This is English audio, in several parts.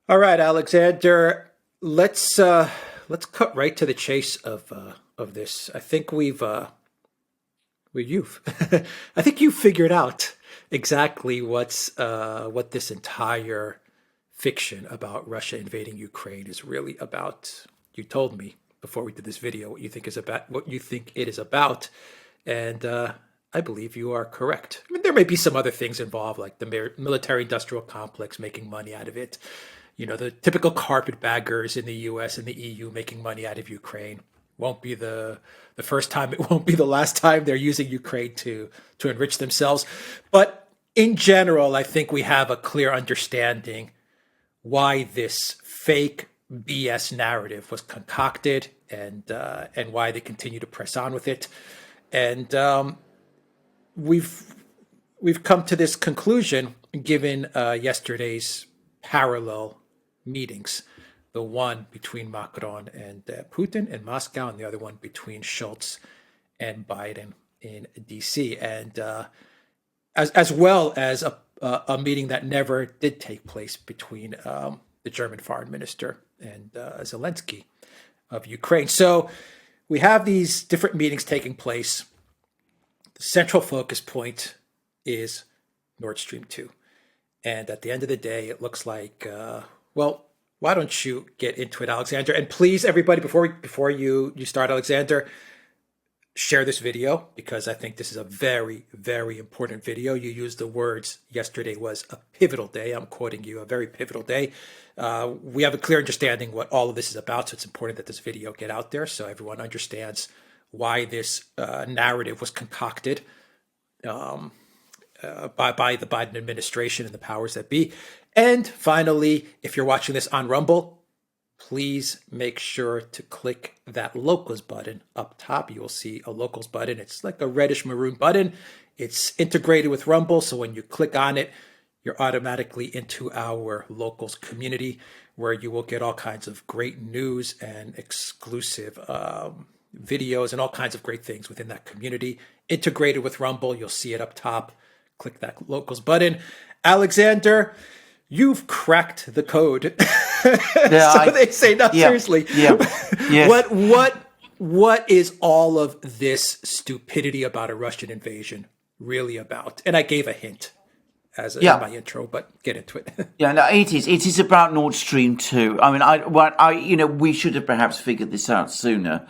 All right, Alexander. Let's cut right to the chase of this. I think you've I think you figured out exactly what this entire fiction about Russia invading Ukraine is really about. You told me before we did this video what you think it is about, and I believe you are correct. I mean, there may be some other things involved, like the military-industrial complex making money out of it. You know, the typical carpetbaggers in the U.S. and the EU making money out of Ukraine. Won't be the first time. It won't be the last time they're using Ukraine to enrich themselves. But in general, I think we have a clear understanding why this fake BS narrative was concocted and why they continue to press on with it. And we've we've come to this conclusion given yesterday's parallel meetings, the one between Macron and Putin in Moscow, and the other one between Schultz and Biden in D.C., and as well as a meeting that never did take place between the German foreign minister and Zelensky of Ukraine. So we have these different meetings taking place. The central focus point is Nord Stream 2. And at the end of the day, it looks like, well, why don't you get into it, Alexander? And please, everybody, before you start, Alexander, share this video, because I think this is a very, very important video. You used the words, yesterday was a pivotal day. I'm quoting you, a very pivotal day. We have a clear understanding what all of this is about, so it's important that this video get out there so everyone understands why this narrative was concocted by the Biden administration and the powers that be. And finally, if you're watching this on Rumble, please make sure to click that locals button up top. You will see a locals button. It's like a reddish maroon button. It's integrated with Rumble, so when you click on it, you're automatically into our locals community, where you will get all kinds of great news and exclusive videos and all kinds of great things within that community. Integrated with Rumble, you'll see it up top. Click that locals button. Alexander, you've cracked the code. Yeah, They say, no, yeah, seriously. yeah, yes. What is all of this stupidity about a Russian invasion really about? And I gave a hint in my intro, but get into it. Yeah, no, it is. It is about Nord Stream 2. I mean, we should have perhaps figured this out sooner,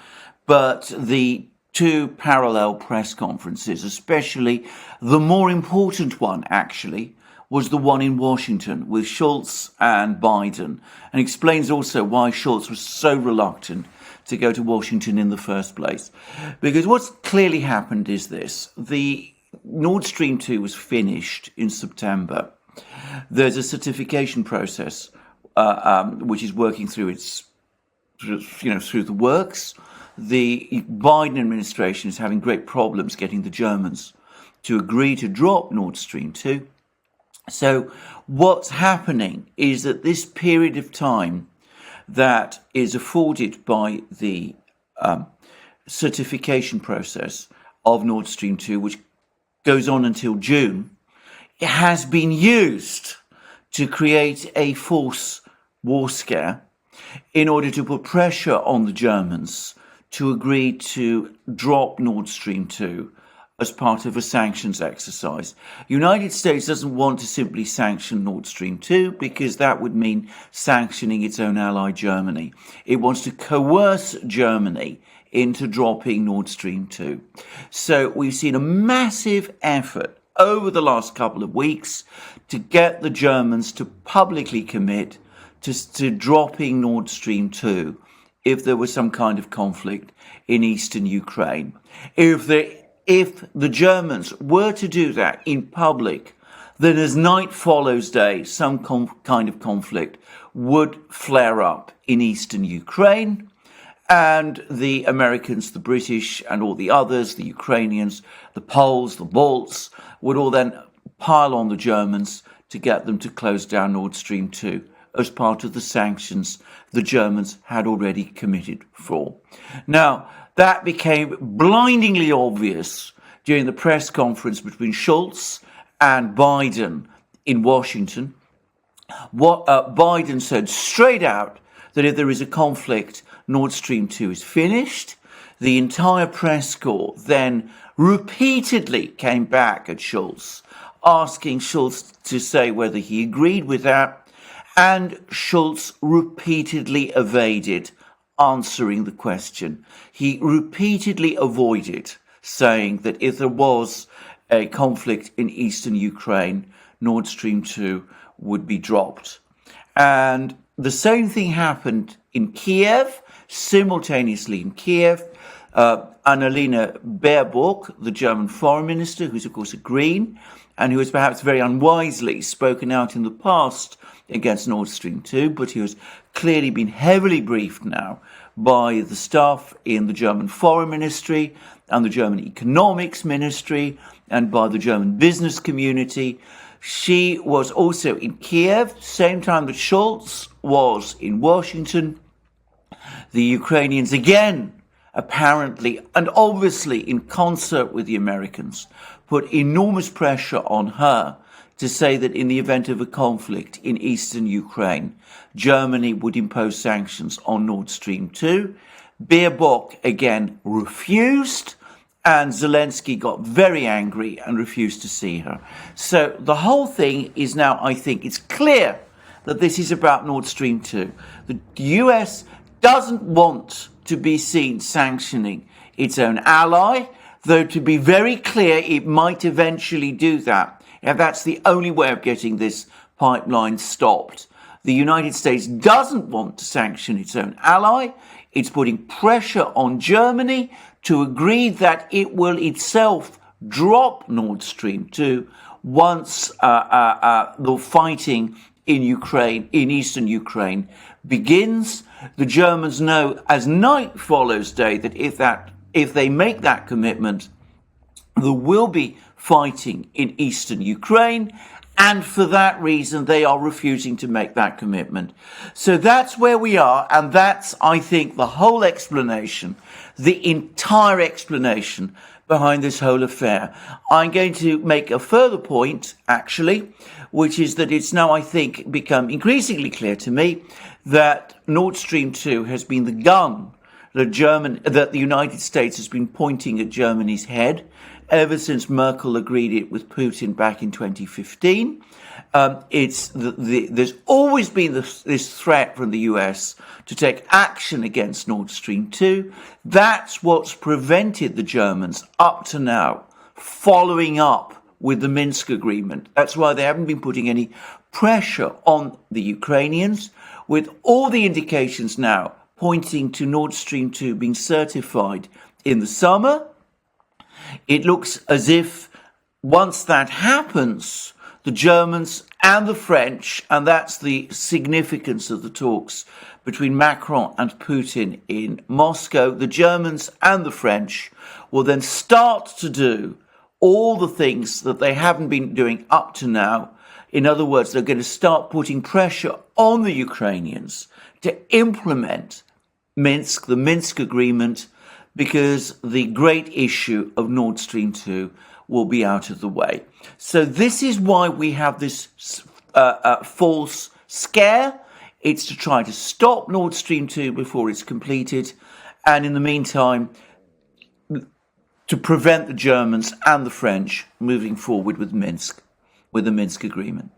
but the two parallel press conferences, especially the more important one, actually, was the one in Washington with Schultz and Biden, and explains also why Schultz was so reluctant to go to Washington in the first place. Because what's clearly happened is this: the Nord Stream 2 was finished in September. There's a certification process which is working through through the works. The Biden administration is having great problems getting the Germans to agree to drop Nord Stream 2. So what's happening is that this period of time that is afforded by the certification process of Nord Stream 2, which goes on until June, it has been used to create a false war scare in order to put pressure on the Germans to agree to drop Nord Stream 2 as part of a sanctions exercise. The United States doesn't want to simply sanction Nord Stream 2 because that would mean sanctioning its own ally, Germany. It wants to coerce Germany into dropping Nord Stream 2. So we've seen a massive effort over the last couple of weeks to get the Germans to publicly commit to dropping Nord Stream 2 if there was some kind of conflict in eastern Ukraine. If the Germans were to do that in public, then as night follows day, some kind of conflict would flare up in eastern Ukraine, and the Americans, the British, and all the others, the Ukrainians, the Poles, the Balts, would all then pile on the Germans to get them to close down Nord Stream 2 as part of the sanctions the Germans had already committed for. Now, that became blindingly obvious during the press conference between Schultz and Biden in Washington, what Biden said straight out, that if there is a conflict, Nord Stream 2 is finished. The entire press corps then repeatedly came back at Schultz, asking Schultz to say whether he agreed with that, and Schultz repeatedly evaded answering the question. He repeatedly avoided saying that if there was a conflict in eastern Ukraine, Nord Stream 2 would be dropped. And the same thing happened in Kiev, simultaneously in Kiev. Annalena Baerbock, the German foreign minister, who's of course a Green, and who has perhaps very unwisely spoken out in the past against Nord Stream 2, but who has clearly been heavily briefed now by the staff in the German foreign ministry and the German economics ministry and by the German business community. She was also in Kiev, same time that Schultz was in Washington. The Ukrainians again, apparently and obviously in concert with the Americans, put enormous pressure on her to say that in the event of a conflict in eastern Ukraine, Germany would impose sanctions on Nord Stream 2. Baerbock again refused, and Zelensky got very angry and refused to see her. So the whole thing is now, I think, it's clear that this is about Nord Stream 2. The US doesn't want to be seen sanctioning its own ally, though to be very clear, it might eventually do that. And that's the only way of getting this pipeline stopped. The United States doesn't want to sanction its own ally. It's putting pressure on Germany to agree that it will itself drop Nord Stream 2 once the fighting in Ukraine, in eastern Ukraine, begins. The Germans know as night follows day that if they make that commitment, there will be fighting in eastern Ukraine, and for that reason they are refusing to make that commitment. So that's where we are, and that's, I think, the whole explanation, the entire explanation behind this whole affair. I'm going to make a further point, actually, which is that it's now, I think, become increasingly clear to me that Nord Stream 2 has been the gun that the United States has been pointing at Germany's head ever since Merkel agreed it with Putin back in 2015. There's always been this threat from the US to take action against Nord Stream 2. That's what's prevented the Germans up to now following up with the Minsk agreement. That's why they haven't been putting any pressure on the Ukrainians, with all the indications now pointing to Nord Stream 2 being certified in the summer. It looks as if once that happens, the Germans and the French, and that's the significance of the talks between Macron and Putin in Moscow, the Germans and the French will then start to do all the things that they haven't been doing up to now. In other words, they're going to start putting pressure on the Ukrainians to implement the Minsk agreement, because the great issue of Nord Stream 2 will be out of the way. So this is why we have this false scare. It's to try to stop Nord Stream 2 before it's completed, and in the meantime, to prevent the Germans and the French moving forward with the Minsk agreement.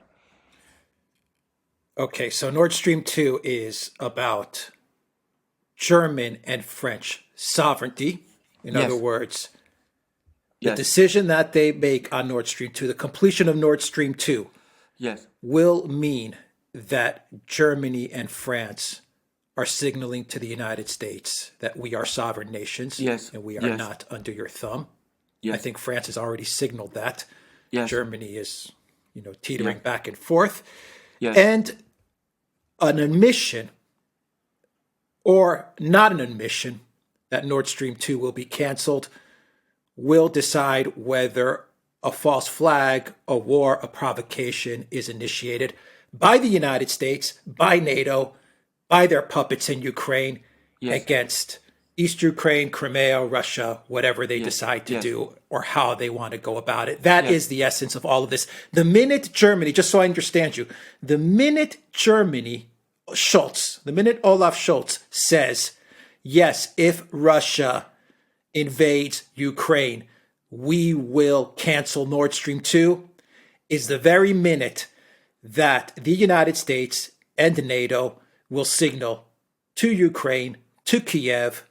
Okay, so Nord Stream 2 is about German and French sovereignty. In Yes. other words, the Yes. decision that they make on Nord Stream 2, the completion of Nord Stream 2, Yes. will mean that Germany and France are signaling to the United States that we are sovereign nations, Yes. and we are Yes. not under your thumb. Yes. I think France has already signaled that. Yes. Germany is, teetering back and forth. Yes. And an admission or not an admission that Nord Stream 2 will be canceled will decide whether a false flag, a war, a provocation is initiated by the United States, by NATO, by their puppets in Ukraine Yes. against East Ukraine, Crimea, Russia, whatever they decide to do, or how they want to go about it. That is the essence of all of this. The minute Germany, just so I understand you, the minute Olaf Scholz says, yes, if Russia invades Ukraine, we will cancel Nord Stream 2, is the very minute that the United States and NATO will signal to Ukraine, to Kiev,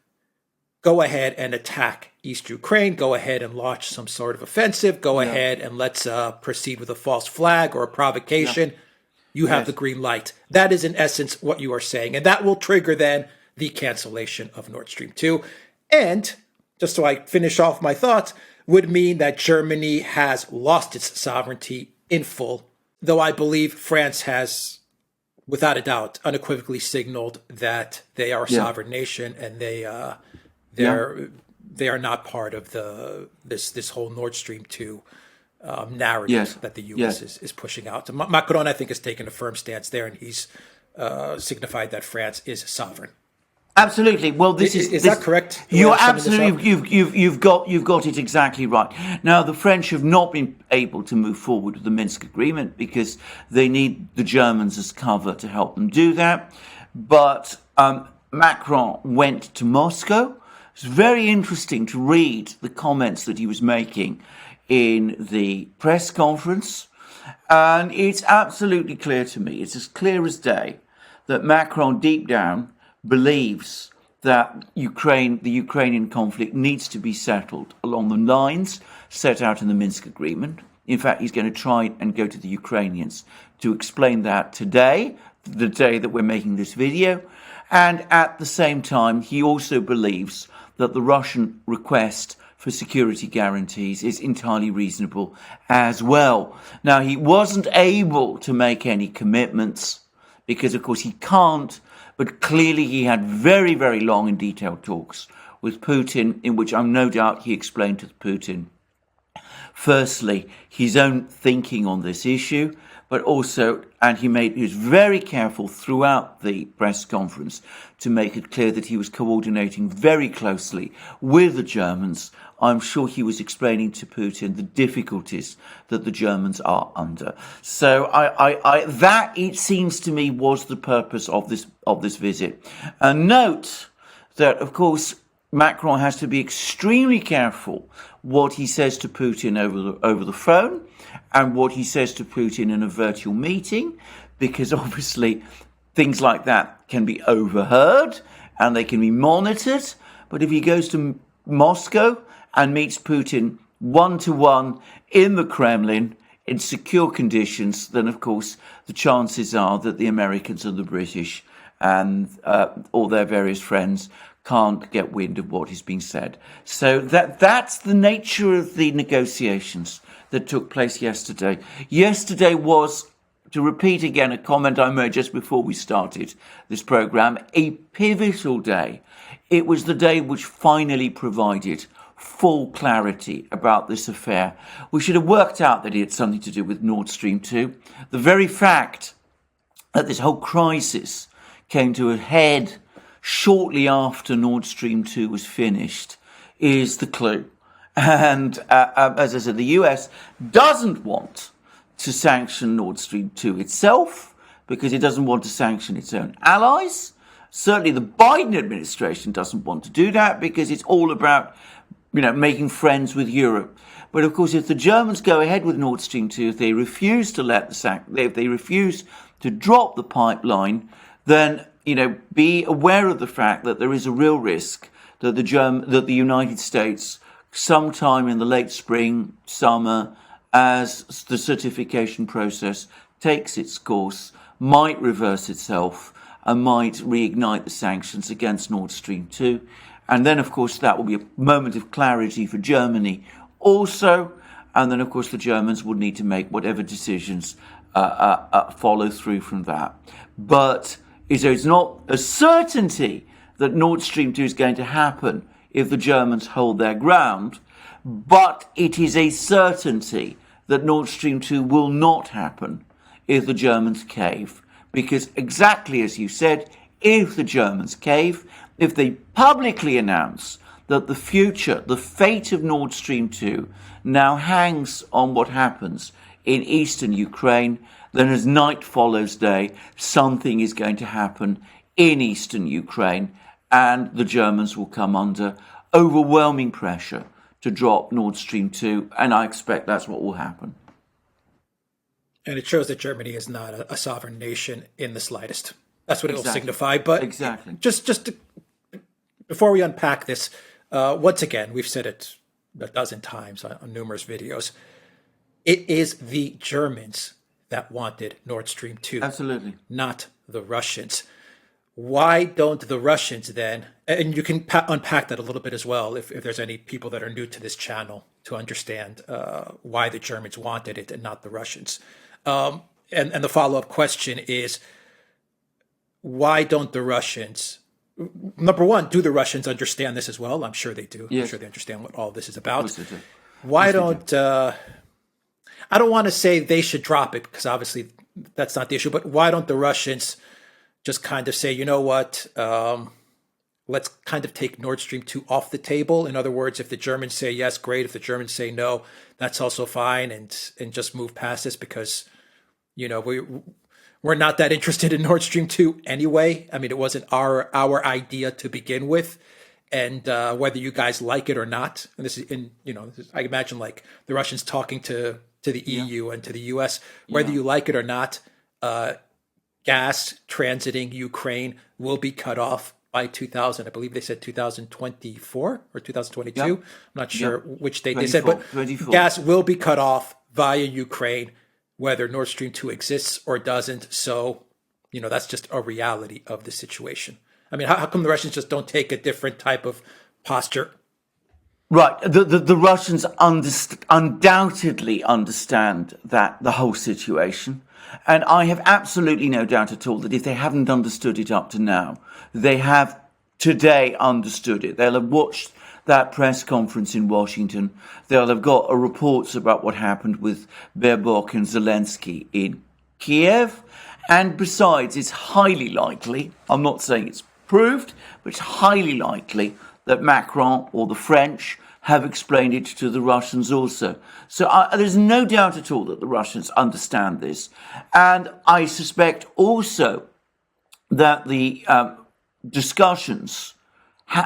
go ahead and attack East Ukraine, go ahead and launch some sort of offensive, go ahead and let's proceed with a false flag or a provocation. You have the green light. That is in essence what you are saying. And that will trigger then the cancellation of Nord Stream 2. And just so I finish off my thoughts, would mean that Germany has lost its sovereignty in full, though I believe France has, without a doubt, unequivocally signaled that they are a sovereign nation and they are not part of this whole Nord Stream 2 narrative that the U.S. is pushing out. So Macron, I think, has taken a firm stance there, and he's signified that France is sovereign. Absolutely. Well, is that correct? You're absolutely. You've got it exactly right. Now, the French have not been able to move forward with the Minsk agreement because they need the Germans as cover to help them do that. But Macron went to Moscow. It's very interesting to read the comments that he was making in the press conference, and it's absolutely clear to me. It's as clear as day that Macron, deep down, believes that the Ukrainian conflict needs to be settled along the lines set out in the Minsk agreement. In fact, he's going to try and go to the Ukrainians to explain that today, the day that we're making this video. And at the same time, he also believes that the Russian request for security guarantees is entirely reasonable as well. Now, he wasn't able to make any commitments because, of course, he can't. But clearly he had very, very long and detailed talks with Putin, in which I'm no doubt he explained to Putin, firstly, his own thinking on this issue, but also, and he was very careful throughout the press conference to make it clear that he was coordinating very closely with the Germans. I'm sure he was explaining to Putin the difficulties that the Germans are under. So that, it seems to me, was the purpose of this visit. And note that, of course, Macron has to be extremely careful what he says to Putin over the phone and what he says to Putin in a virtual meeting, because obviously things like that can be overheard and they can be monitored. But if he goes to Moscow and meets Putin one-to-one in the Kremlin in secure conditions, then of course the chances are that the Americans and the British and all their various friends can't get wind of what is being said. So that's the nature of the negotiations that took place yesterday. Yesterday was, to repeat again a comment I made just before we started this program, a pivotal day. It was the day which finally provided full clarity about this affair. We should have worked out that it had something to do with Nord Stream 2. The very fact that this whole crisis came to a head shortly after Nord Stream 2 was finished is the clue. And as I said, the US doesn't want to sanction Nord Stream 2 itself because it doesn't want to sanction its own allies. Certainly the Biden administration doesn't want to do that because it's all about, making friends with Europe. But of course, if the Germans go ahead with Nord Stream 2, if they refuse to if they refuse to drop the pipeline, then, be aware of the fact that there is a real risk that the United States, sometime in the late spring, summer, as the certification process takes its course, might reverse itself and might reignite the sanctions against Nord Stream 2. And then, of course, that will be a moment of clarity for Germany also. And then, of course, the Germans would need to make whatever decisions follow through from that. But it's not a certainty that Nord Stream 2 is going to happen if the Germans hold their ground, but it is a certainty that Nord Stream 2 will not happen if the Germans cave. Because exactly as you said, if the Germans cave, if they publicly announce that the future, the fate of Nord Stream 2 now hangs on what happens in eastern Ukraine, then as night follows day, something is going to happen in eastern Ukraine, and the Germans will come under overwhelming pressure to drop Nord Stream 2, and I expect that's what will happen. And it shows that Germany is not a sovereign nation in the slightest. That's what it will Exactly. signify. But Exactly. just before we unpack this, once again, we've said it a dozen times on numerous videos. It is the Germans that wanted Nord Stream 2, Absolutely. not the Russians. Why don't the Russians then, and you can unpack that a little bit as well if there's any people that are new to this channel to understand why the Germans wanted it and not the Russians. And the follow-up question is, why don't the Russians, number one, do the Russians understand this as well? I'm sure they do. Yes. I'm sure they understand what all this is about. Of course they do. Why don't, I don't want to say they should drop it because obviously that's not the issue, but why don't the Russians just kind of say, you know what, let's kind of take Nord Stream 2 off the table. In other words, if the Germans say yes, great. If the Germans say no, that's also fine, and just move past this because, you know, we're not that interested in Nord Stream 2 anyway. I mean, it wasn't our idea to begin with. And whether you guys like it or not, and this is I imagine like the Russians talking to the EU and to the US, whether you like it or not, gas transiting Ukraine will be cut off by 2000. I believe they said 2024 or 2022. I'm not sure which date they said, but 24. Gas will be cut off via Ukraine, whether Nord Stream 2 exists or doesn't. So, that's just a reality of the situation. I mean, how come the Russians just don't take a different type of posture? Right. The Russians undoubtedly understand that the whole situation. And I have absolutely no doubt at all that if they haven't understood it up to now, they have today understood it. They'll have watched that press conference in Washington. They'll have got reports about what happened with Baerbock and Zelensky in Kiev. And besides, it's highly likely, I'm not saying it's proved, but it's highly likely that Macron or the French have explained it to the Russians also. So there's no doubt at all that the Russians understand this. And I suspect also that the discussions,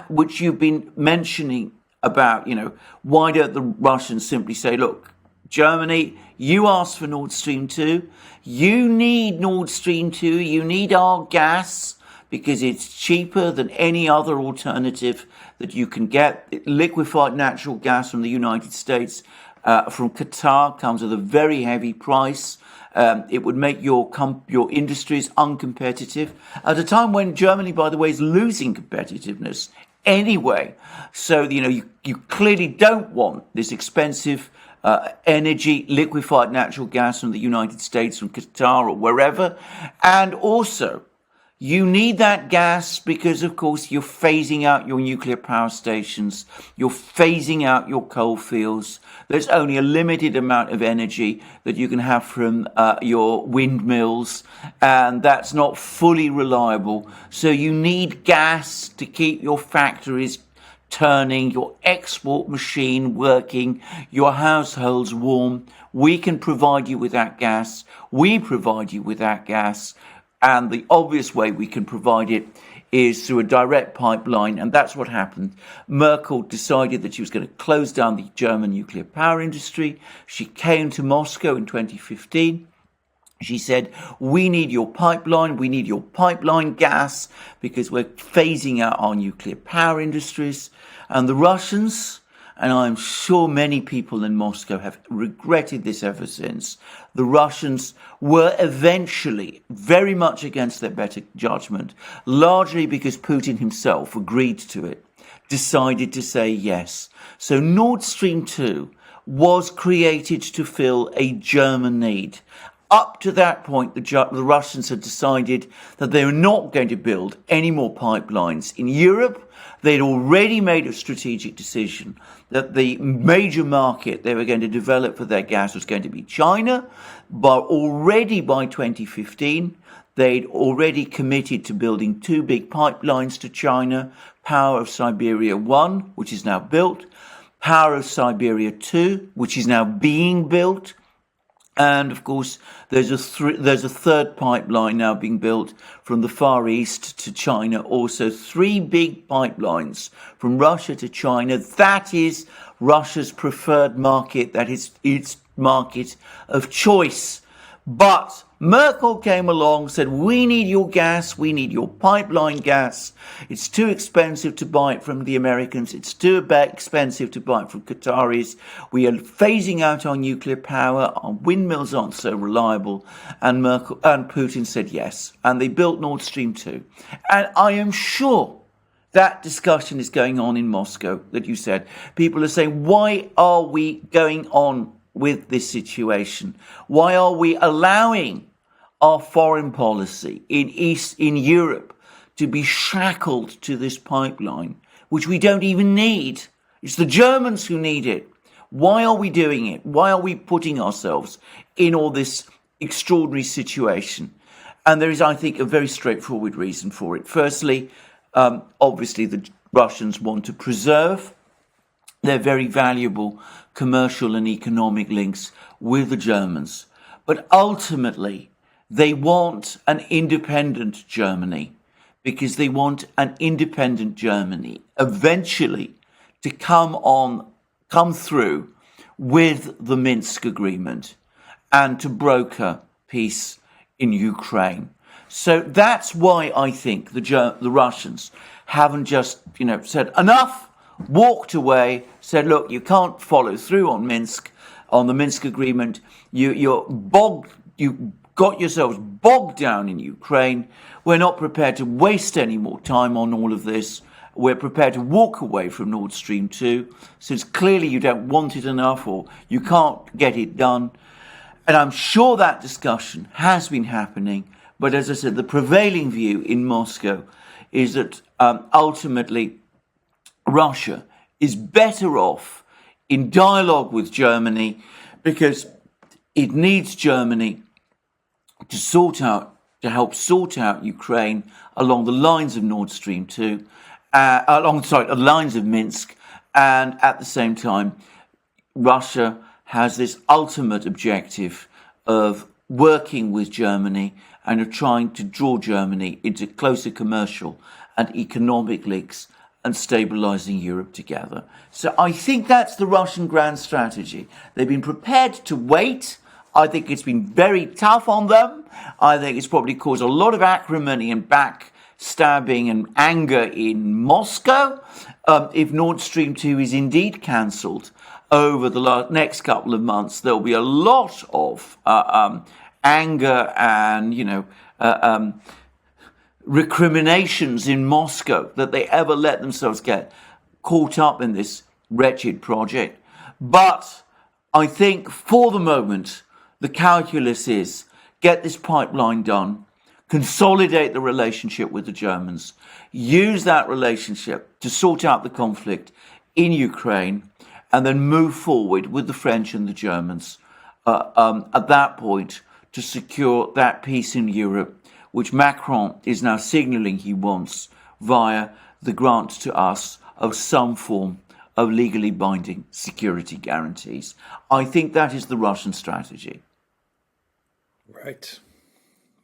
which you've been mentioning about, why don't the Russians simply say, look, Germany, you asked for Nord Stream 2. You need Nord Stream 2. You need our gas because it's cheaper than any other alternative that you can get. Liquefied natural gas from the United States, from Qatar, comes at a very heavy price. It would make your industries uncompetitive at a time when Germany, by the way, is losing competitiveness anyway. So, you clearly don't want this expensive energy, liquefied natural gas from the United States, from Qatar or wherever. And also, you need that gas because, of course, you're phasing out your nuclear power stations. You're phasing out your coal fields. There's only a limited amount of energy that you can have from your windmills, and that's not fully reliable. So you need gas to keep your factories turning, your export machine working, your households warm. We can provide you with that gas. We provide you with that gas. And the obvious way we can provide it is through a direct pipeline. And that's what happened. Merkel decided that she was going to close down the German nuclear power industry. She came to Moscow in 2015. She said, we need your pipeline. We need your pipeline gas because we're phasing out our nuclear power industries. And the Russians, and I'm sure many people in Moscow have regretted this ever since, the Russians were eventually very much against their better judgment, largely because Putin himself agreed to it, decided to say yes. So Nord Stream 2 was created to fill a German need. Up to that point, the Russians had decided that they were not going to build any more pipelines in Europe. They'd already made a strategic decision that the major market they were going to develop for their gas was going to be China. But already by 2015, they'd already committed to building 2 big pipelines to China, Power of Siberia 1, which is now built, Power of Siberia 2, which is now being built. And of course, there's a third pipeline now being built from the Far East to China. Also, 3 big pipelines from Russia to China. That is Russia's preferred market. That is its market of choice. But Merkel came along, said, we need your gas, we need your pipeline gas. It's too expensive to buy it from the Americans. It's too expensive to buy it from Qataris. We are phasing out our nuclear power. Our windmills aren't so reliable. And Putin said yes. And they built Nord Stream 2. And I am sure that discussion is going on in Moscow that you said. People are saying, why are we going on with this situation? Why are we allowing our foreign policy in Europe to be shackled to this pipeline, which we don't even need? It's the Germans who need it. Why are we doing it? Why are we putting ourselves in all this extraordinary situation? And there is, I think, a very straightforward reason for it. Firstly, obviously the Russians want to preserve their very valuable commercial and economic links with the Germans. But ultimately, they want an independent Germany, because they want an independent Germany eventually to come through with the Minsk agreement and to broker peace in Ukraine. So that's why I think the Russians haven't just, said enough, walked away, said, look, you can't follow through on the Minsk agreement. You got yourselves bogged down in Ukraine. We're not prepared to waste any more time on all of this. We're prepared to walk away from Nord Stream 2, since clearly you don't want it enough or you can't get it done. And I'm sure that discussion has been happening. But as I said, the prevailing view in Moscow is that ultimately Russia is better off in dialogue with Germany, because it needs Germany to help sort out Ukraine along the lines of Nord Stream 2, the lines of Minsk. And at the same time, Russia has this ultimate objective of working with Germany and of trying to draw Germany into closer commercial and economic links and stabilizing Europe together. So I think that's the Russian grand strategy. They've been prepared to wait. I think it's been very tough on them. I think it's probably caused a lot of acrimony and backstabbing and anger in Moscow. If Nord Stream 2 is indeed cancelled over the next couple of months, there'll be a lot of anger and, recriminations in Moscow that they ever let themselves get caught up in this wretched project. But I think for the moment, the calculus is get this pipeline done, consolidate the relationship with the Germans, use that relationship to sort out the conflict in Ukraine, and then move forward with the French and the Germans at that point to secure that peace in Europe, which Macron is now signalling he wants via the grant to us of some form of legally binding security guarantees. I think that is the Russian strategy. Right.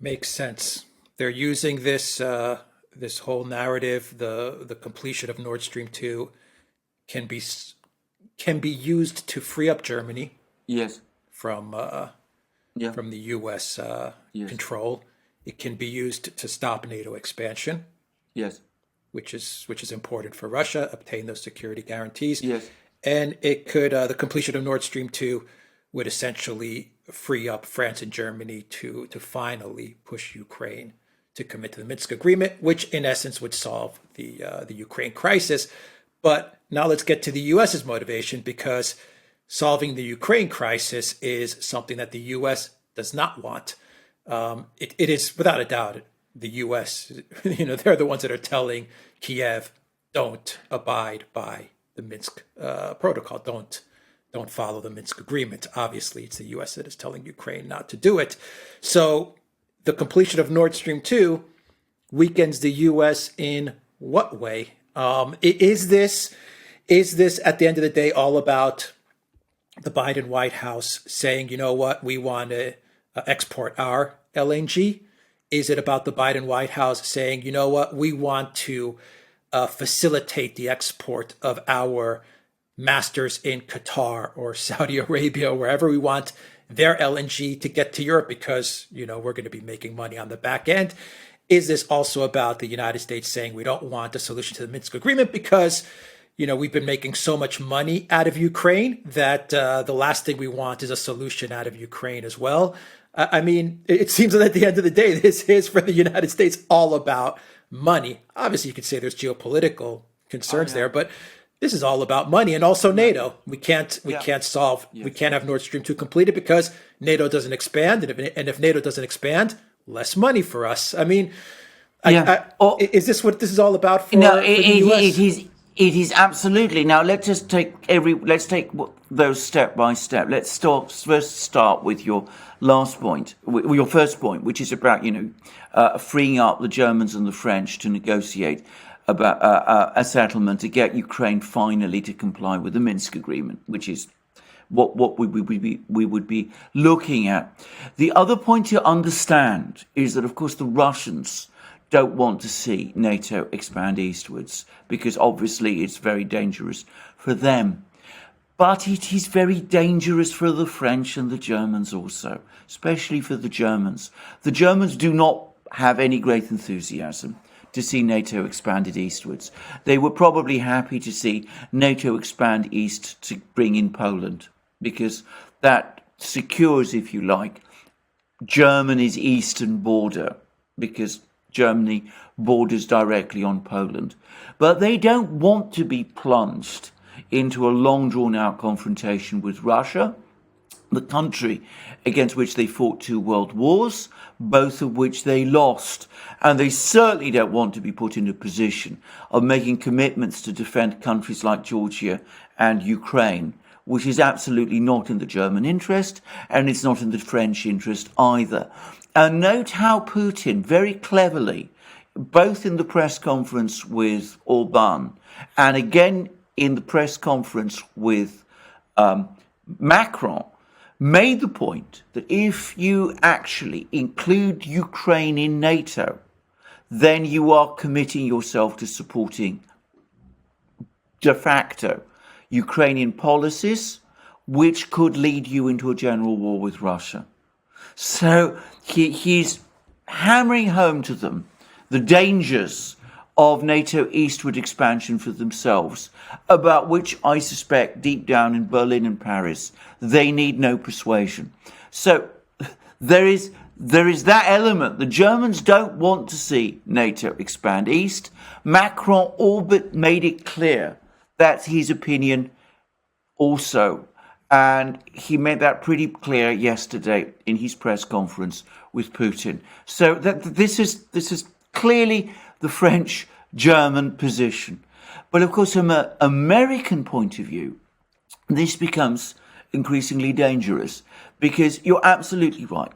Makes sense. They're using this this whole narrative, the completion of Nord Stream 2 can be used to free up Germany. Yes. From the U.S. Yes. control. It can be used to stop NATO expansion. Yes. Which is important for Russia, obtain those security guarantees. Yes. And it could, the completion of Nord Stream 2 would essentially free up France and Germany to finally push Ukraine to commit to the Minsk agreement, which in essence would solve the Ukraine crisis. But now let's get to the U.S.'s motivation, because solving the Ukraine crisis is something that the U.S. does not want. It is without a doubt the U.S. They're the ones that are telling Kiev, don't abide by the Minsk protocol. Don't follow the Minsk agreement. Obviously, it's the U.S. that is telling Ukraine not to do it. So the completion of Nord Stream 2 weakens the U.S. in what way? Is this at the end of the day all about the Biden White House saying, you know what, we want to export our LNG? Is it about the Biden White House saying, you know what, we want to facilitate the export of our masters in Qatar or Saudi Arabia, or wherever we want their LNG to get to Europe because, you know, we're going to be making money on the back end? Is this also about the United States saying we don't want a solution to the Minsk agreement because, you know, we've been making so much money out of Ukraine that the last thing we want is a solution out of Ukraine as well? I mean, it seems that at the end of the day, this is for the United States all about money. Obviously, you could say there's geopolitical concerns there, but this is all about money, and also NATO. We can't have Nord Stream 2 completed because NATO doesn't expand, and if NATO doesn't expand, less money for us. I mean, is this what this is all about for, no, for the US? It is absolutely. Now let's take those step by step. Let's first start with your last point, your first point, which is about freeing up the Germans and the French to negotiate about a settlement to get Ukraine finally to comply with the Minsk agreement, which is what we would be looking at. The other point to understand is that, of course, the Russians don't want to see NATO expand eastwards because obviously it's very dangerous for them. But it is very dangerous for the French and the Germans also, especially for the Germans. The Germans do not have any great enthusiasm to see NATO expanded eastwards. They were probably happy to see NATO expand east to bring in Poland because that secures, if you like, Germany's eastern border because Germany borders directly on Poland. But they don't want to be plunged into a long drawn-out confrontation with Russia, the country against which they fought 2 world wars, both of which they lost. And they certainly don't want to be put in a position of making commitments to defend countries like Georgia and Ukraine, which is absolutely not in the German interest, and it's not in the French interest either. And note how Putin very cleverly, both in the press conference with Orban and again in the press conference with Macron, made the point that if you actually include Ukraine in NATO, then you are committing yourself to supporting de facto Ukrainian policies, which could lead you into a general war with Russia. So he's hammering home to them the dangers of NATO eastward expansion for themselves, about which I suspect deep down in Berlin and Paris, they need no persuasion. So there is that element. The Germans don't want to see NATO expand east. Macron all but made it clear that's his opinion also. And he made that pretty clear yesterday in his press conference with Putin. So this is clearly the French-German position. But of course, from an American point of view, this becomes increasingly dangerous because you're absolutely right.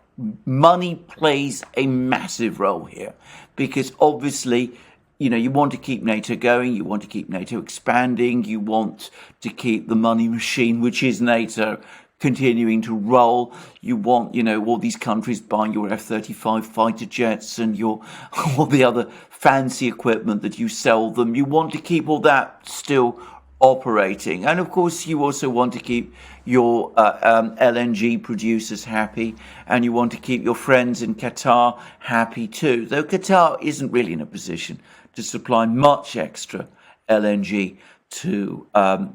Money plays a massive role here because obviously, you want to keep NATO going, you want to keep NATO expanding, you want to keep the money machine, which is NATO, continuing to roll. You want, all these countries buying your F-35 fighter jets and all the other fancy equipment that you sell them. You want to keep all that still operating. And of course, you also want to keep your LNG producers happy, and you want to keep your friends in Qatar happy too, though Qatar isn't really in a position to supply much extra LNG to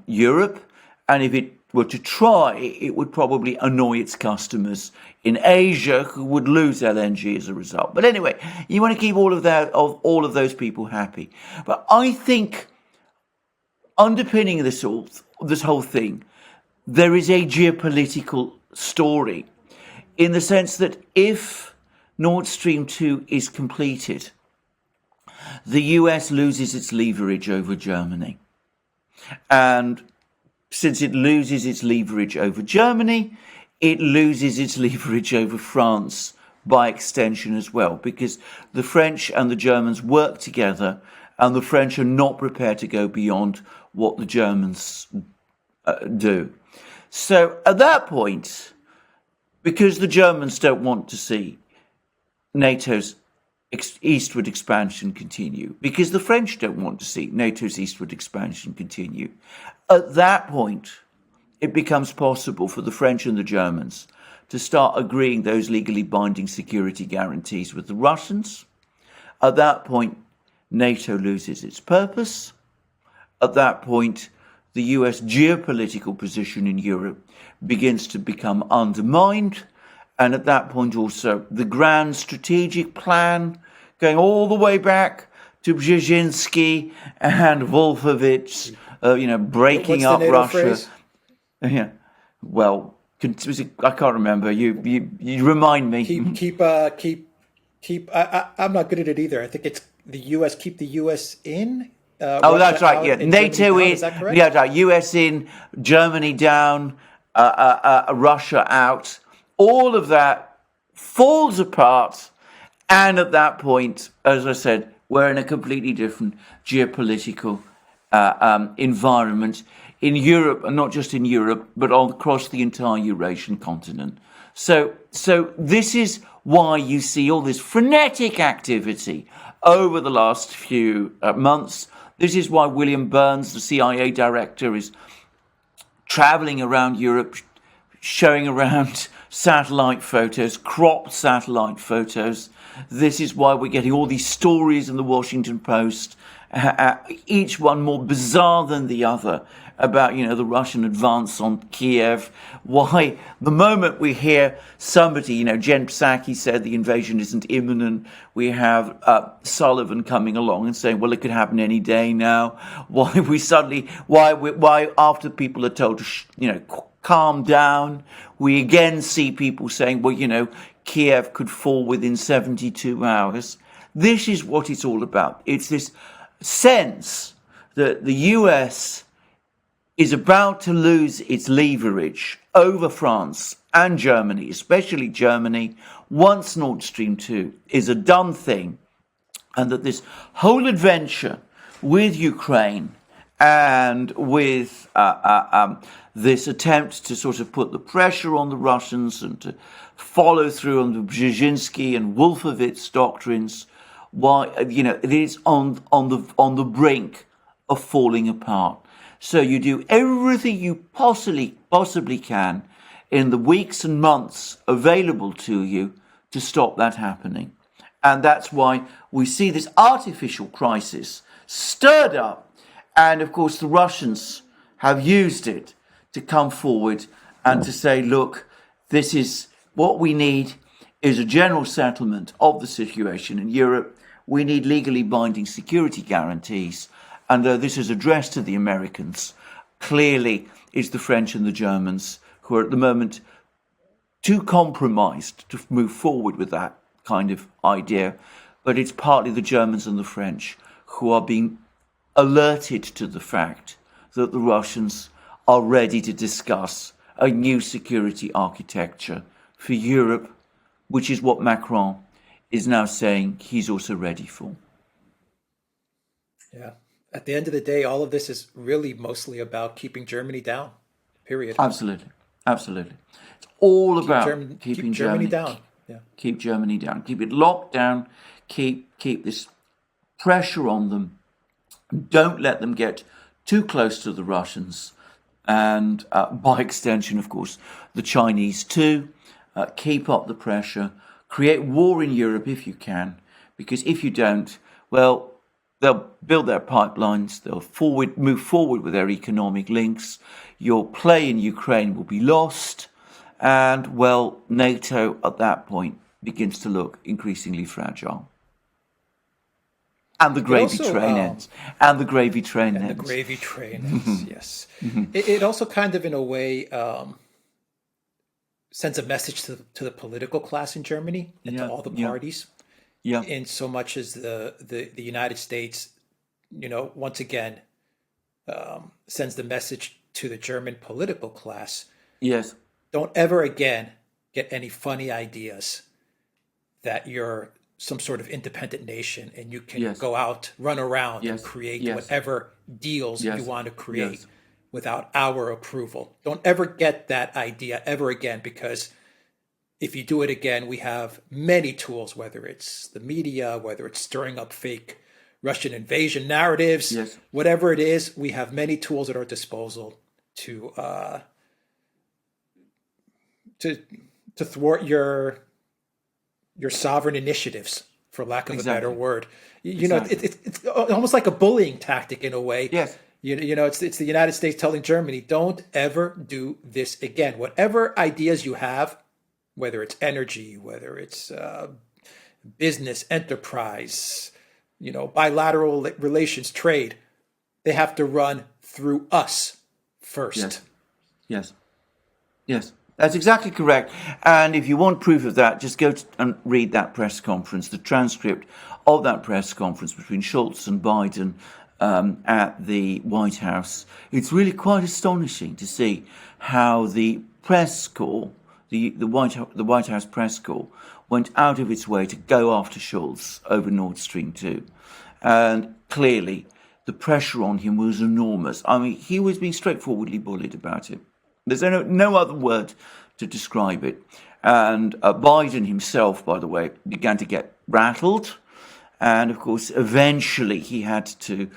Europe. And if it were to try, it would probably annoy its customers in Asia, who would lose LNG as a result. But anyway, you want to keep all of those people happy. But I think underpinning this whole thing, there is a geopolitical story in the sense that if Nord Stream 2 is completed, the US loses its leverage over Germany. And since it loses its leverage over Germany, it loses its leverage over France by extension as well, because the French and the Germans work together, and the French are not prepared to go beyond what the Germans do. So at that point, because the Germans don't want to see NATO's eastward expansion continue, because the French don't want to see NATO's eastward expansion continue, at that point, it becomes possible for the French and the Germans to start agreeing those legally binding security guarantees with the Russians. At that point, NATO loses its purpose. At that point, the US geopolitical position in Europe begins to become undermined. And at that point also, the grand strategic plan going all the way back to Brzezinski and Wolfowitz, breaking up Russia. Phrase? Yeah. Well, I can't remember. You remind me. Keep. I'm not good at it either. I think it's the U.S. Keep the U.S. in. Oh, that's Russia right. Yeah, out and NATO Germany down. in. Is that correct? Yeah, right. US in, Germany down, Russia out. All of that falls apart, and at that point, as I said, we're in a completely different geopolitical environment in Europe, and not just in Europe, but across the entire Eurasian continent. So this is why you see all this frenetic activity over the last few months. This is why William Burns, the CIA director, is traveling around Europe, showing around satellite photos, cropped satellite photos. This is why we're getting all these stories in the Washington Post, each one more bizarre than the other, about, the Russian advance on Kiev. Why, the moment we hear somebody, Jen Psaki said the invasion isn't imminent, we have Sullivan coming along and saying, well, it could happen any day now. Why after people are told to, calm down, we again see people saying, well, Kiev could fall within 72 hours. This is what it's all about. It's this sense that the US is about to lose its leverage over France and Germany, especially Germany, once Nord Stream 2 is a done thing, and that this whole adventure with Ukraine and with this attempt to sort of put the pressure on the Russians and to follow through on the Brzezinski and Wolfowitz doctrines, why it is on the brink of falling apart. So you do everything you possibly can in the weeks and months available to you to stop that happening. And that's why we see this artificial crisis stirred up. And of course, the Russians have used it to come forward and to say, look, this is what we need is a general settlement of the situation in Europe. We need legally binding security guarantees. And though this is addressed to the Americans, clearly it's the French and the Germans who are at the moment too compromised to move forward with that kind of idea. But it's partly the Germans and the French who are being alerted to the fact that the Russians are ready to discuss a new security architecture for Europe, which is what Macron is now saying he's also ready for. Yeah. At the end of the day, all of this is really mostly about keeping Germany down, period. Absolutely. It's all about keeping Germany down. Yeah. Keep Germany down. Keep it locked down. Keep this pressure on them. Don't let them get too close to the Russians. And by extension, of course, the Chinese too. Keep up the pressure. Create war in Europe if you can. Because if you don't, well, they'll build their pipelines, they'll move forward with their economic links, your play in Ukraine will be lost, and, well, NATO at that point begins to look increasingly fragile. And the gravy train ends. And the gravy train ends. The gravy train ends, yes. It also kind of, in a way, sends a message to the political class in Germany and to all the parties. Yeah. In so much as the United States, once again, sends the message to the German political class. Yes. Don't ever again get any funny ideas that you're some sort of independent nation and you can Yes. go out, run around, and Yes. create Yes. whatever deals you Yes. want to create Yes. without our approval. Don't ever get that idea ever again, because if you do it again, we have many tools, whether it's the media, whether it's stirring up fake Russian invasion narratives, Yes. whatever it is, we have many tools at our disposal to to to thwart your sovereign initiatives, for lack of a better Exactly. word. Exactly. It's almost like a bullying tactic in a way. Yes. It's the United States telling Germany, don't ever do this again. Whatever ideas you have, whether it's energy, whether it's business, enterprise, bilateral relations, trade, they have to run through us first. Yes. Yes. Yes. That's exactly correct. And if you want proof of that, just go and read that press conference, the transcript of that press conference between Schultz and Biden at the White House. It's really quite astonishing to see how the press corps, the White House press corps, went out of its way to go after Schultz over Nord Stream 2. And clearly, the pressure on him was enormous. I mean, he was being straightforwardly bullied about it. There's no other word to describe it. And Biden himself, by the way, began to get rattled. And of course, eventually he had to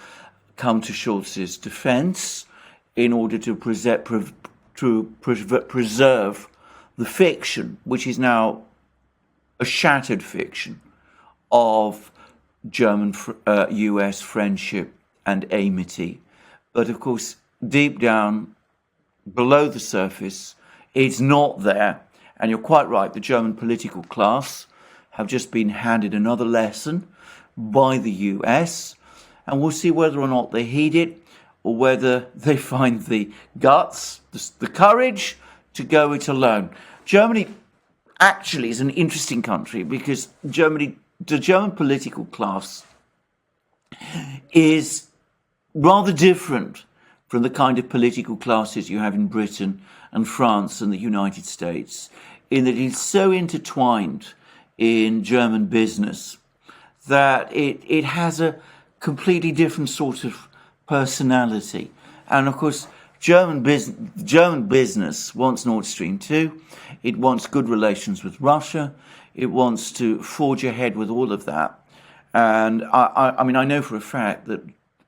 come to Schultz's defense in order to preserve the fiction, which is now a shattered fiction, of German-US friendship and amity. But of course, deep down, below the surface, it's not there. And you're quite right, the German political class have just been handed another lesson by the US, and we'll see whether or not they heed it, or whether they find the guts, the courage to go it alone. Germany actually is an interesting country, because the German political class is rather different from the kind of political classes you have in Britain and France and the United States, in that it's so intertwined in German business that it has a completely different sort of personality. And of course, German business wants Nord Stream 2. It wants good relations with Russia. It wants to forge ahead with all of that. And I mean, I know for a fact that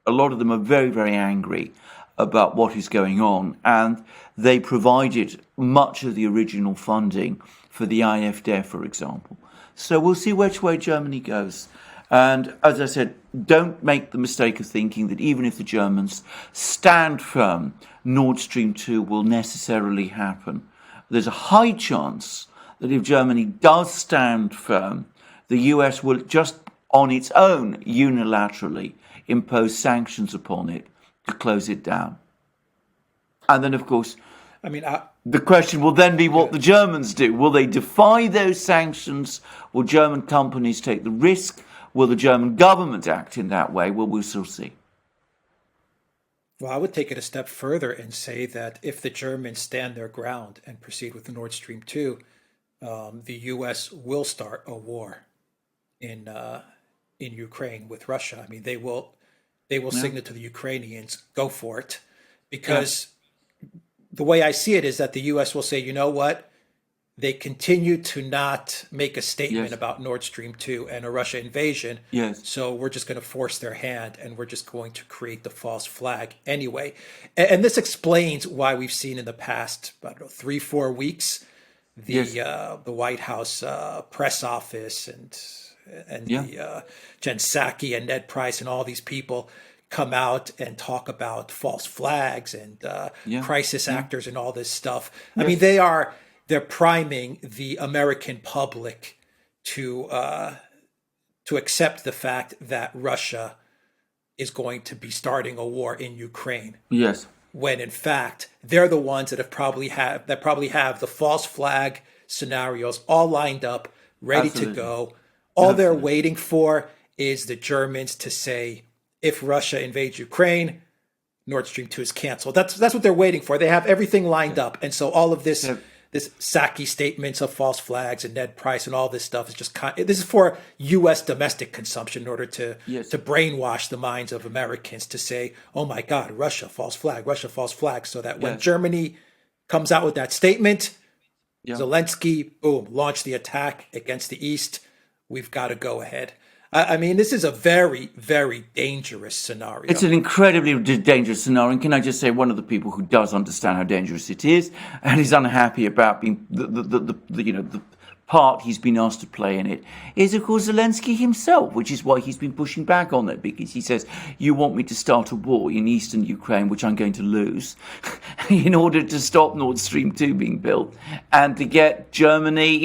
a lot of them are very, very angry about what is going on. And they provided much of the original funding for the IFDF, for example. So we'll see which way Germany goes. And as I said, don't make the mistake of thinking that even if the Germans stand firm, Nord Stream 2 will necessarily happen. There's a high chance that if Germany does stand firm, the US will just on its own unilaterally impose sanctions upon it to close it down. And then, of course, the question will then be what the Germans do. Will they defy those sanctions? Will German companies take the risk? Will the German government act in that way? Well, we'll still see. Well, I would take it a step further and say that if the Germans stand their ground and proceed with the Nord Stream 2, the U.S. will start a war in Ukraine with Russia. I mean, they will signal to the Ukrainians, go for it, because the way I see it is that the U.S. will say, you know what? They continue to not make a statement about Nord Stream 2 and a Russia invasion. Yes. So we're just going to force their hand, and we're just going to create the false flag anyway. And this explains why we've seen in the past, I don't know, 3-4 weeks, the White House press office and the Jen Psaki and Ned Price and all these people come out and talk about false flags and crisis actors and all this stuff. I mean, they're priming the American public to accept the fact that Russia is going to be starting a war in Ukraine. Yes. When in fact they're the ones that probably have the false flag scenarios all lined up, ready to go. All they're waiting for is the Germans to say, if Russia invades Ukraine, Nord Stream 2 is canceled. That's what they're waiting for. They have everything lined up. And so all of this this Psaki statements of false flags and Ned Price and all this stuff is just this is for U.S. domestic consumption in order to Yes. brainwash the minds of Americans to say, oh my God, Russia Russia false flag, so that when Yes. Germany comes out with that statement, Yeah. Zelensky, boom, launch the attack against the East. We've got to go ahead. I mean, this is a very, very dangerous scenario. It's an incredibly dangerous scenario. And can I just say, one of the people who does understand how dangerous it is and is unhappy about being the part he's been asked to play in it is, of course, Zelensky himself, which is why he's been pushing back on it, because he says, you want me to start a war in eastern Ukraine, which I'm going to lose, in order to stop Nord Stream 2 being built and to get Germany,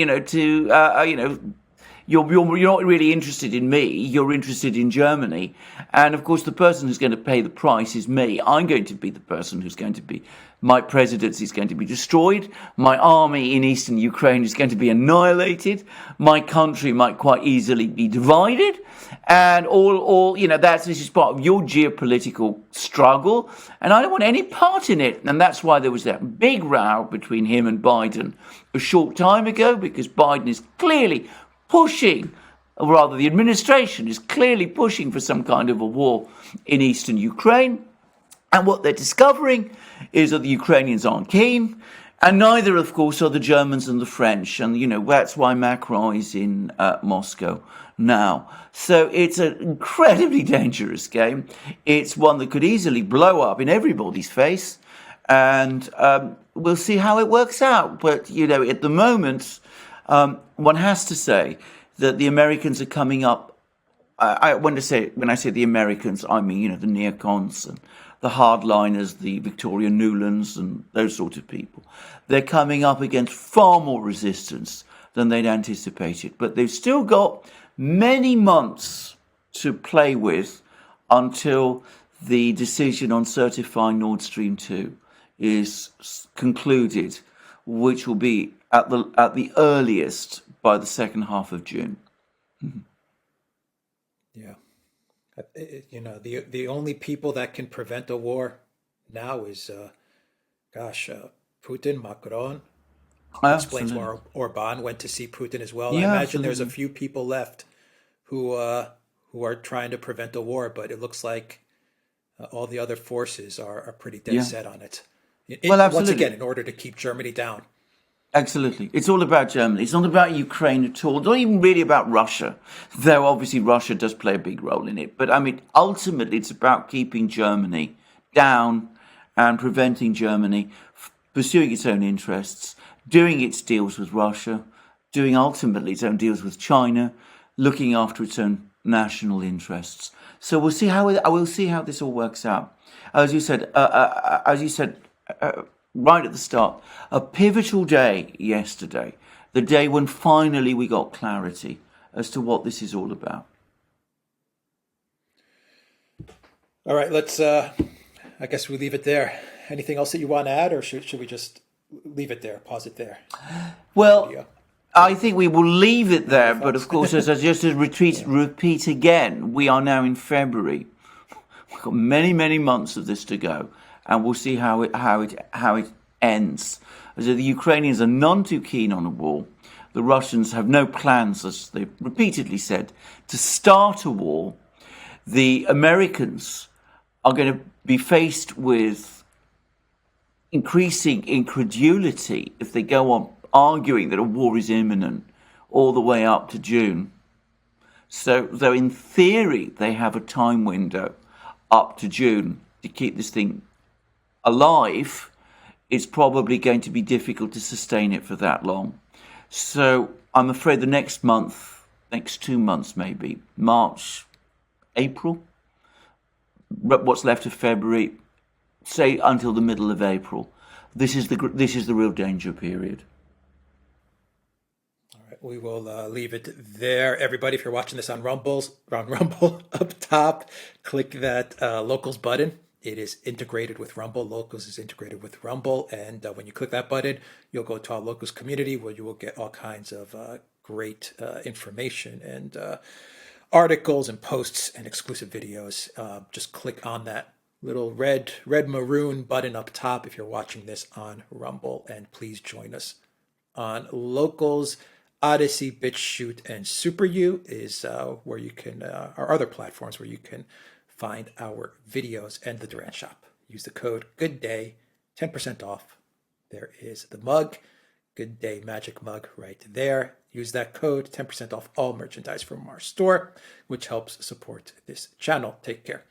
you're not really interested in me, you're interested in Germany. And of course, the person who's going to pay the price is me. I'm going to be the person who's going to be, my presidency is going to be destroyed. My army in eastern Ukraine is going to be annihilated. My country might quite easily be divided. And this is part of your geopolitical struggle. And I don't want any part in it. And that's why there was that big row between him and Biden a short time ago, because Biden is clearly pushing, or rather the administration is clearly pushing for some kind of a war in eastern Ukraine. And what they're discovering is that the Ukrainians aren't keen, and neither, of course, are the Germans and the French. And, that's why Macron is in Moscow now. So it's an incredibly dangerous game. It's one that could easily blow up in everybody's face. And we'll see how it works out. But, at the moment, one has to say that the Americans are coming up. When I say the Americans, I mean, the neocons and the hardliners, the Victoria Newlands and those sort of people. They're coming up against far more resistance than they'd anticipated. But they've still got many months to play with until the decision on certifying Nord Stream 2 is concluded, which will be at the earliest by the second half of June. Mm-hmm. Yeah. The only people that can prevent a war now is, Putin, Macron. Explains why Orban went to see Putin as well. Yeah, I imagine absolutely. there's a few people left who are trying to prevent a war, but it looks like all the other forces are pretty dead set on it. Well, absolutely. Once again, in order to keep Germany down. Absolutely. It's all about Germany. It's not about Ukraine at all. It's not even really about Russia, though obviously Russia does play a big role in it. But I mean, ultimately, it's about keeping Germany down and preventing Germany pursuing its own interests, doing its deals with Russia, doing ultimately its own deals with China, looking after its own national interests. So we'll see how this all works out. As you said, right at the start, a pivotal day yesterday, the day when finally we got clarity as to what this is all about. All right, let's, I guess we leave it there. Anything else that you want to add, or should we just leave it there, pause it there? Well, I think we will leave it there, but of course, as I just repeat again, we are now in February. We've got many, many months of this to go. And we'll see how it ends. As the Ukrainians are none too keen on a war. The Russians have no plans, as they've repeatedly said, to start a war. The Americans are going to be faced with increasing incredulity if they go on arguing that a war is imminent all the way up to June. So, though in theory they have a time window up to June to keep this thing alive, it's probably going to be difficult to sustain it for that long. So I'm afraid the next 2 months maybe, March, April, what's left of February, say until the middle of April, this is the real danger period. All right, we will leave it there. Everybody, if you're watching this on Rumble up top, click that locals button. It is integrated with Rumble. Locals is integrated with Rumble. And when you click that button, you'll go to our Locals community where you will get all kinds of great information and articles and posts and exclusive videos. Just click on that little red maroon button up top if you're watching this on Rumble, and please join us on locals. Odyssey, BitChute, and SuperU is where you can, our other platforms where you can find our videos and the Duran shop. Use the code GOODDAY, 10% off. There is the mug, Good Day Magic Mug right there. Use that code, 10% off all merchandise from our store, which helps support this channel. Take care.